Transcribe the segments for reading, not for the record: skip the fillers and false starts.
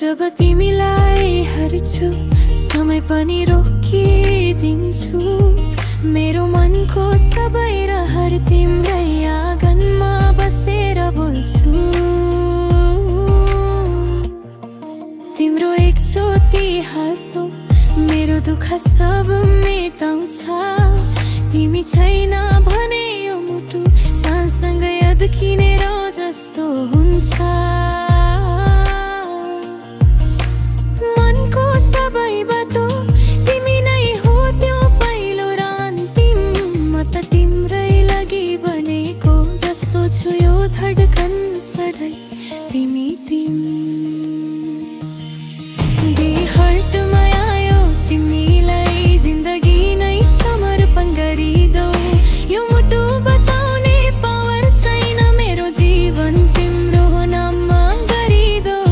जब तिमीलाई हेर्छु समय पनि रोकिदिन्छु। मेरो मनको सबै रहर तिम्रै आँगनमा बसेर बोल्छु। तिम्रो एकचोटि हाँसो मेरो दुःख सब मेटाउँछ। तिमी छैन भने यो मुटु सँगसँग अड्किनेर जस्तो हुन्छ। सबै बाटो तिमी नै हो त्यो पहिलो र अन्तिम। म त तिम्रै लागि बनेको जस्तो छु यो धड्कन सधैँ तिमी दे हर्टमा आयो तिमीलाई जिन्दगी नै समर्पण गरिदेऊ। यो मुटु बताउने पावर छैन मेरो जीवन तिम्रो नाममा गरिदेऊ।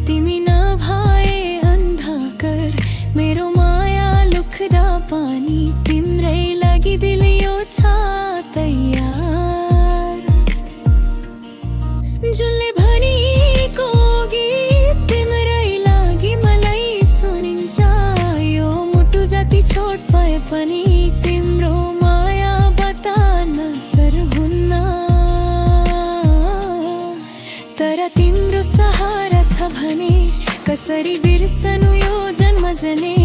तिमी नभए अन्धकार मेरो माया लुख्दा पानी तिम्रै लागि दिल यो छ तयार। जसले भनेको गीत तिम्रै लागि मलाई सुनिन्छ। यो मुटु जति छोट भए पनि तिम्रो माया बताउन सर हुन्न। तर तिम्रो सहारा छ भने कसरी बिर्सनु यो जन्म जने।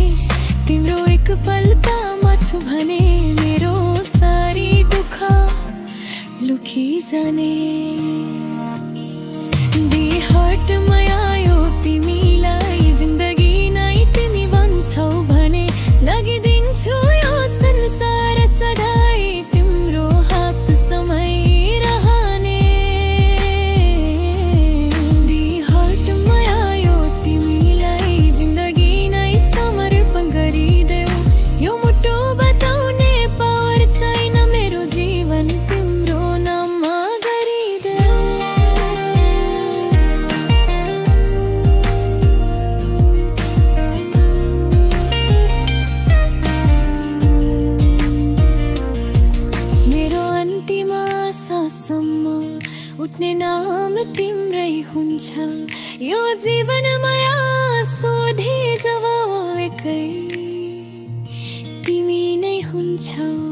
तिम्रो एक पलमा छु भने मेरो सारी दुःख लुकी जाने। दे हर्टमा आयो तिमीलाई जिन्दगी नै तिमी भन्छौ भने लगिदिन्छु यो संसार सधैँ तिम्रो हात समय उठ्ने नाम तिम्रै हुन्छ। यो जीवन माया सोधे जवाब एकै तिमी नै हुन्छौ।